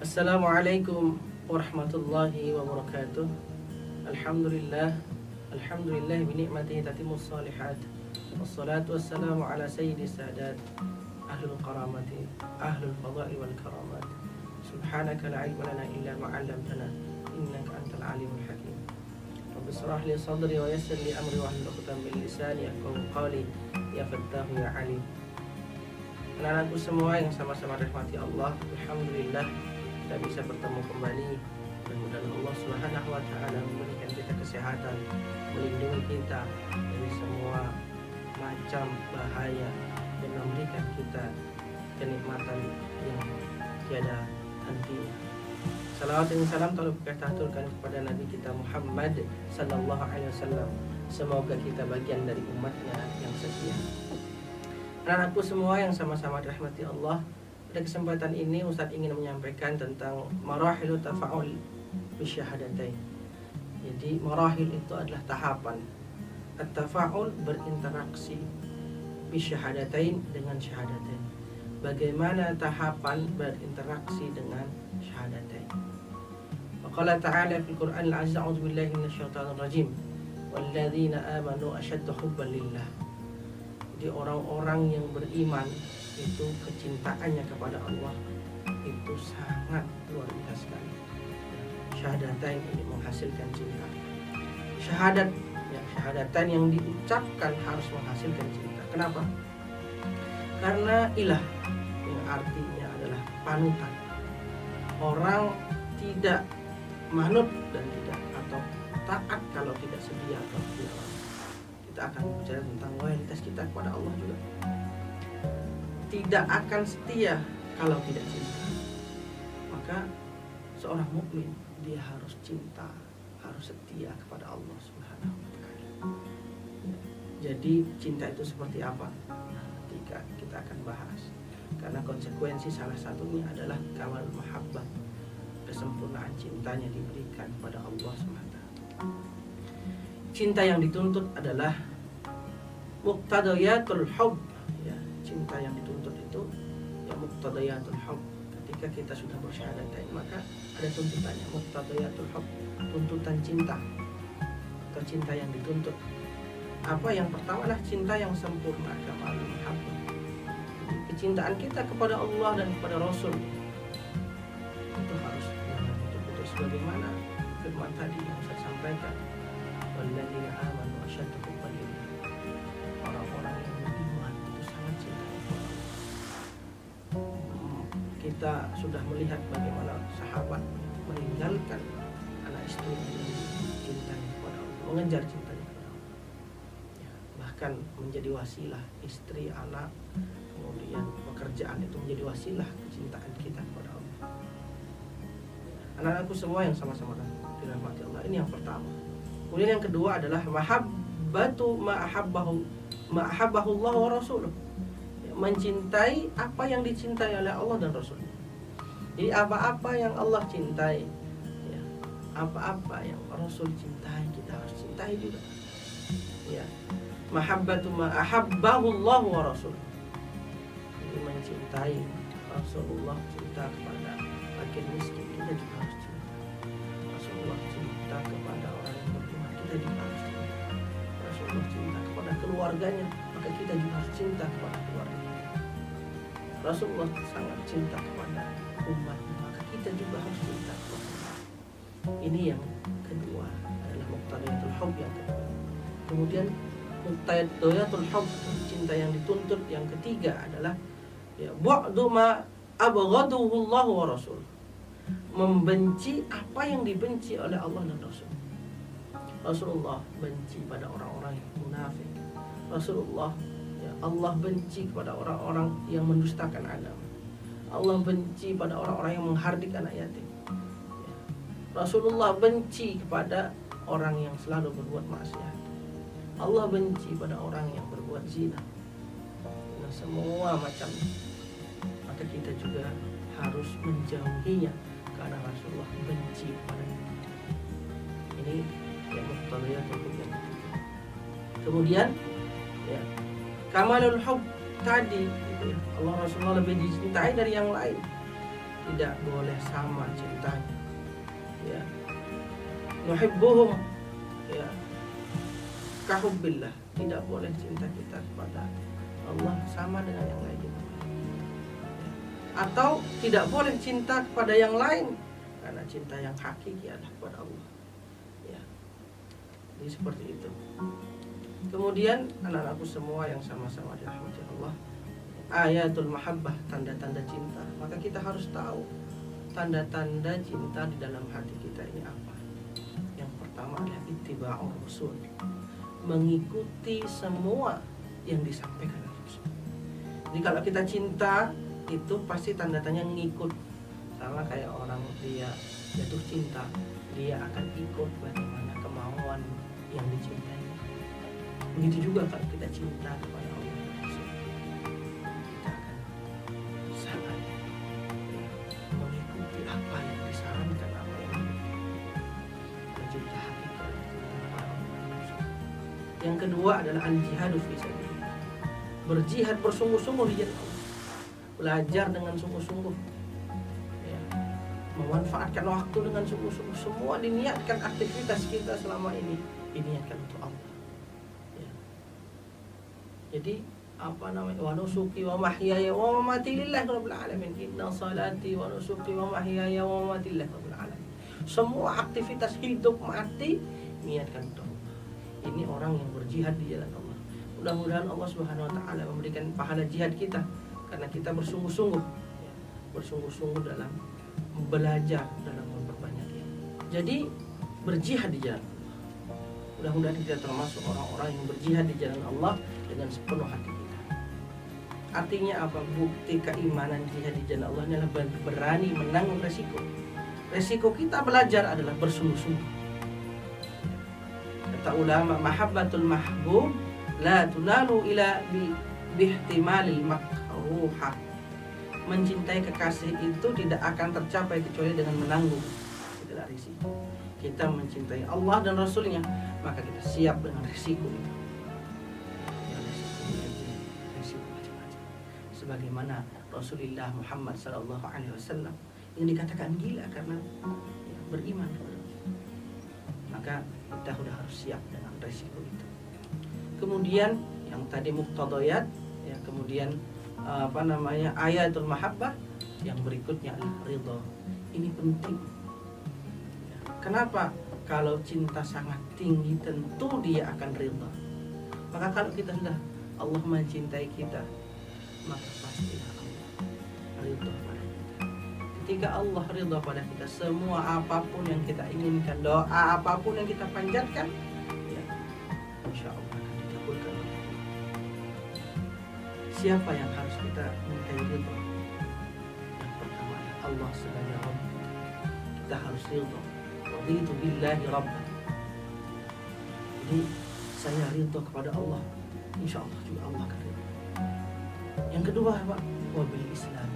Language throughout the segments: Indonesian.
Assalamualaikum warahmatullahi wabarakatuh. Alhamdulillah, alhamdulillah bi ni'matihi tatimmus shalihat. Wassalatu wassalamu ala sayyidi sadat ahlul karamati, ahlul fadai wal karamat. Subhanaka la ilma lana illa ma 'allamtana innaka antal alimul hakim. Rabbi shrah li sadri wa yassir li amri wa hlul 'uqdatam min lisani yafqahu qawli. Ya Fattahu ya Alim. Anak-anakku semua yang sama-sama rahmati Allah, alhamdulillah kita bisa bertemu kembali. Mudah-mudahan Allah Subhanahu wa taala memberikan kita kesehatan, melindungi kita dari semua macam bahaya dan memberikan kita kenikmatan yang tiada hentinya. Salawat dan salam telah kita aturkan kepada Nabi kita Muhammad sallallahu alaihi wasallam. Semoga kita bagian dari umatnya yang setia. Anak-anakku semua yang sama-sama dirahmati Allah, pada kesempatan ini Ustadz ingin menyampaikan tentang marahil tafa'ul bisyahadatain. Jadi marahil itu adalah tahapan. At-tafa'ul berinteraksi bisyahadatain dengan syahadatain. Bagaimana tahapan berinteraksi dengan syahadatain? Waqala ta'ala fil Qur'anil Aziz, a'udzu billahi minasyaitonir rajim. Walladzina amanu asyaddu hubban lillah. Jadi orang-orang yang beriman itu kecintaannya kepada Allah itu sangat luar biasa sekali. Syahadatain ini menghasilkan cinta. Syahadatain yang diucapkan harus menghasilkan cinta. Kenapa? Karena ilah yang artinya adalah panutan. Orang tidak manut dan tidak atau taat kalau tidak sedia atau tidak. Kita akan bicara tentang loyalitas kita kepada Allah juga. Tidak akan setia kalau tidak cinta. Maka seorang mukmin dia harus cinta, harus setia kepada Allah Subhanahu wa taala. Jadi cinta itu seperti apa? Ketika kita akan bahas. Karena konsekuensi salah satunya adalah kamal mahabbah. Kesempurnaan cintanya diberikan kepada Allah Subhanahu wa taala. Cinta yang dituntut adalah muqtadayatul hubb. Ya, cinta yang dituntut itu ya muqtadayatul hubb. Ketika kita sudah bersyahadatain, maka ada tuntutannya, muqtadayatul hubb, tuntutan cinta atau cinta yang dituntut. Apa yang pertama adalah cinta yang sempurna, kamalul mahabbah. Kecintaan kita kepada Allah dan kepada Rasul itu harus betul-betul sebagaimana firman tadi yang saya sampaikan. Walladzina amanu asyaddu hubban lillah. Orang-orang yang beriman itu sangat cinta kepada Allah. Kita sudah melihat bagaimana sahabat meninggalkan anak istri yang cintanya kepada Allah, mengejar cintanya kepada Allah. Ya, bahkan menjadi wasilah istri, anak, kemudian pekerjaan itu menjadi wasilah kecintaan kita kepada Allah. Anak-anakku semua yang sama-sama dirahmati Allah, ini yang pertama. Kemudian yang kedua adalah mahabbatu ma'ahabbahu Allah wa rasuluh. Mencintai apa yang dicintai oleh Allah dan Rasulnya. Jadi apa-apa yang Allah cintai, ya, apa-apa yang Rasul cintai, kita harus cintai juga. Ya, mahabbatu ma'ahabbahu Allah wa rasuluh. Jadi mencintai Rasulullah, cinta kepada fakir miskin, kita juga harus cinta. Rasulullah cinta kepada orang yang beriman, kita juga harus cinta. Rasulullah cinta kepada keluarganya, maka kita juga harus cinta kepada keluarga. Rasulullah sangat cinta kepada umat, maka kita juga harus cinta kepada umat. Ini yang kedua adalah muqtadayatul hubb yang kedua. Kemudian muqtadayatul hubb, cinta yang dituntut yang ketiga adalah ya bu'du ma abghadahu Allah wa Rasul. Membenci apa yang dibenci oleh Allah dan Rasul. Rasulullah benci pada orang-orang yang munafik. Rasulullah, ya, Allah benci kepada orang-orang yang mendustakan agama. Allah benci pada orang-orang yang menghardik anak yatim. Ya. Rasulullah benci kepada orang yang selalu berbuat maksiat. Allah benci pada orang yang berbuat zina. Nah, semua macam. Maka kita juga harus menjauhinya karena Rasulullah benci kepada kita. Ini yang muqtadayatul hubb. Kemudian ya, kamalul hubb tadi gitu ya. Allah Rasulullah lebih dicintai dari yang lain. tidak boleh sama cintanya. Ya, nuhibbuhum, ya, kahubbillah, tidak boleh cinta kita kepada Allah sama dengan yang lain. Atau tidak boleh cinta kepada yang lain, karena cinta yang hakiki adalah kepada Allah. Ya, jadi seperti itu. Kemudian anak-anakku semua yang sama-sama dirahmati Allah, ayatul mahabbah, tanda-tanda cinta. Maka kita harus tahu tanda-tanda cinta di dalam hati kita ini apa. Yang pertama adalah ittiba'ur rasul, mengikuti semua yang disampaikan oleh Rasul. Jadi kalau kita cinta, itu pasti tanda-tandanya ngikut. Sama kayak orang dia jatuh cinta, dia akan ikut bagaimana kemauan yang dicintai. Begitu juga kalau kita cinta kepada Allah dan Rasul, kita akan sangat mengikuti apa yang disarankan, apa yang mencinta hakikat. Yang kedua adalah al-jihadu fi sabilillah, berjihad bersungguh-sungguh di jalan Allah, belajar dengan sungguh-sungguh, ya, memanfaatkan waktu dengan sungguh-sungguh. Semua diniatkan aktivitas kita selama ini diniatkan untuk Allah. Jadi apa namanya, wa nusuki wa mahyaya wa mamati lillahi rabbil alamin, inna salati wa nusuki wa mahyaya wa mamati lillahi rabbil alamin. Semua aktivitas hidup mati niatkan untuk Allah. Ini orang yang berjihad di jalan Allah. Mudah-mudahan Allah Subhanahu wa taala memberikan pahala jihad kita karena kita bersungguh-sungguh, ya, bersungguh-sungguh dalam belajar, dalam memperbanyak ilmu. Jadi berjihad di jalan Allah. Mudah-mudahan kita termasuk orang-orang yang berjihad di jalan Allah dengan sepenuh hati kita. Artinya apa? Bukti keimanan jihad di jalan Allah adalah berani menanggung resiko. Resiko kita belajar adalah bersungguh-sungguh. Kata ulama, mahabbatul mahbub la tunalu ila bihtimalil makruhah. Mencintai kekasih itu tidak akan tercapai kecuali dengan menanggung segala risiko. Kita mencintai Allah dan Rasulnya, maka kita siap dengan risiko itu. Risiko macam-macam. Sebagaimana Rasulullah Muhammad SAW yang dikatakan gila karena ya, beriman kepada Allah. Maka kita sudah harus siap dengan risiko itu. Kemudian yang tadi muqtadayat, ya, kemudian apa namanya, ayatul mahabbah, yang berikutnya adalah ridha. Ini penting. Kenapa? Kalau cinta sangat tinggi tentu dia akan ridha. Maka kalau kita sudah Allah mencintai kita, maka pastilah Allah ridha pada kita. Ketika Allah ridha pada kita, semua apapun yang kita inginkan, doa apapun yang kita panjatkan, ya, insya Allah akan dikabulkan. Siapa yang harus kita minta ridha? Yang pertama adalah Allah sebagai Rabb. Kita harus ridha. Raditu billahi rabban. Jadi saya ridha kepada Allah, insya Allah juga Allah akan ridha. Yang kedua apa? Wabil Islam.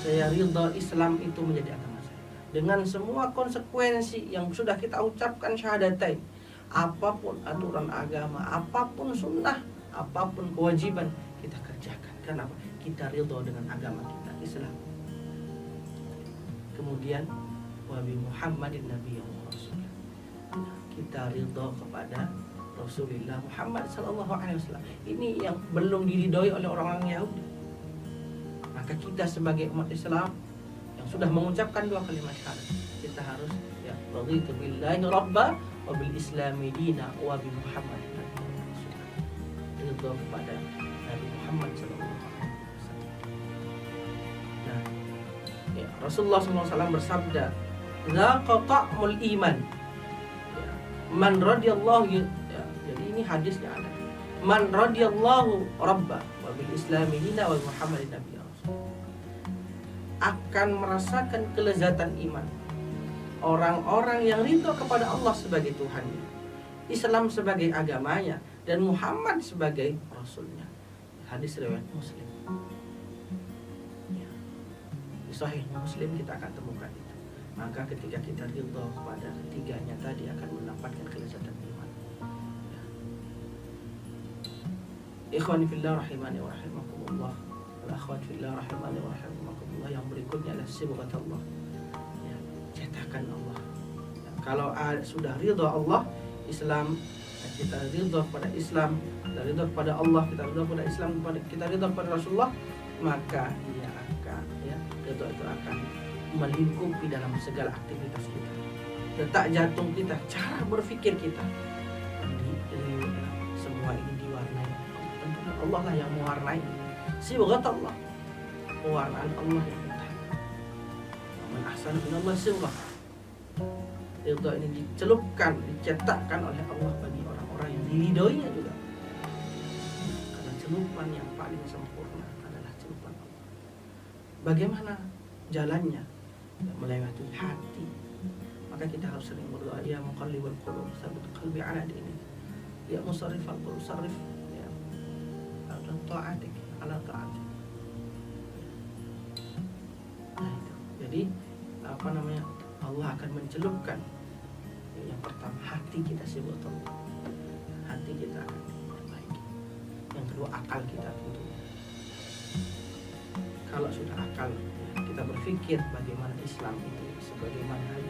Saya ridha Islam itu menjadi agama saya dengan semua konsekuensi yang sudah kita ucapkan syahadatain. Apapun aturan agama, apapun sunnah, apapun kewajiban kita kerjakan. Kenapa? Kita ridha dengan agama kita, Islam. Kemudian Wabi Muhammadin Nabi wa Rasul. Kita ridha kepada Rasulullah Muhammad SAW. Ini yang belum diridhoi oleh orang-orang Yahudi. Maka kita sebagai umat Islam yang sudah mengucapkan dua kalimat syahadat, kita harus ya raditu billahi rabba wa bil islami dina wa bi Muhammadin Nabi wa Rasul. Ridha kepada Nabi Muhammad SAW. Nah, ya, Rasulullah SAW bersabda, "Dzaqa ta'mul iman." Ya, man radiyallahu, ya, jadi ini hadisnya ada. Man radiyallahu rabba wa bil islami dina wa Muhammadin nabi rasul. Akan merasakan kelezatan iman orang-orang yang ridho kepada Allah sebagai Tuhannya, Islam sebagai agamanya, dan Muhammad sebagai Rasulnya. Hadis riwayat Muslim. Ya. Di Sahih Muslim kita akan temukan itu. Maka ketika kita ridha kepada ketiganya tadi akan mendapatkan kelezatan iman. Ya. Ikhwani fillah rahimani wa rahimakumullah. akhwat fillah rahimani wa rahimakumullah, yang berikutnya adalah sibghatullah, ya, cetakan Allah. Ya, kalau sudah ridha Allah, Islam, ya, kita ridha pada Islam, kita ridha pada Allah, kita ridha pada Islam, kita ridha pada Rasulullah, maka ia akan, ya, ridha itu akan melingkupi dalam segala aktivitas kita, detak jantung kita, cara berpikir kita. Semua ini diwarnai tentunya Allah lah yang mewarnai. Sibghat Allah, pewarnaan Allah yang utama. Man ahsana minallah sibghah. Ridha ini dicelupkan, dicetakkan oleh Allah bagi orang-orang yang diridhoinya juga. Karena celupan yang paling sempurna adalah celupan Allah. Bagaimana jalannya? Melewati hati. Maka kita harus sering berdoa, ya muqallibal qulub, tsabbit qalbi ala dinik. Ya musarrifal qulub, sarrif ya ala ta'atik, ala ta'atik. Nah itu. Jadi apa namanya? Allah akan mencelupkan, yang pertama hati kita sibuk Allah. Hati kita akan baik. Yang kedua akal kita tentunya. Kalau sudah akal, kita berpikir bagaimana Islam itu sebagai manhaj,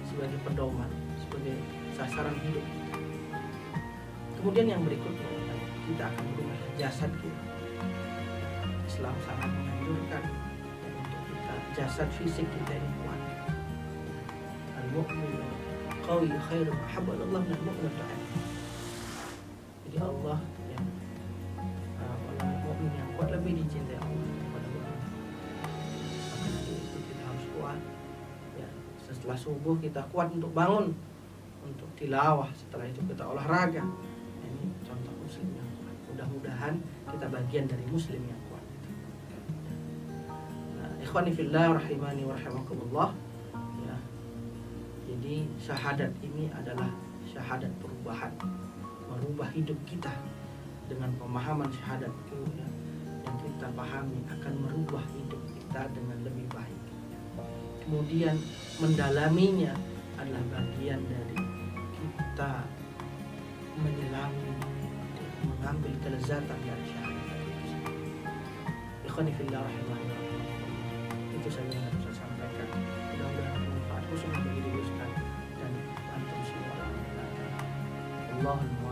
sebagai pedoman, sebagai sasaran hidup kita. Kemudian yang berikutnya, kita akan berubah jasad kita. Islam sangat menganjurkan untuk kita jasad fisik kita ini kuat. Al-mu'min qawi khairu ahabba Allah min al-mu'min al-da'if. Jadi Allah yang orang mukmin yang kuat lebih dicintai Allah daripada mukmin. Maka dari itu kita harus kuat. Ya, setelah subuh kita kuat untuk bangun, untuk tilawah. Setelah itu kita olahraga. Ini contoh muslim yang kuat. Mudah-mudahan kita bagian dari muslim yang kuat. Nah, ikhwani fillah rahimani wa rahimakumullah. Ya. Jadi syahadat ini adalah syahadat perubahan, merubah hidup kita dengan pemahaman syahadat itu, ya, yang kita pahami akan merubah hidup kita dengan lebih baik. Kemudian mendalaminya adalah bagian dari kita menyelami, mengambil kelezatan dari syahadat itu. Ikhwani fillah rahimani wa rahimakumullah. Itu saja yang harus saya sampaikan. Mudah-mudahan bermanfaat khususnya bagi diri Ustaz dan antum semua. Allahumma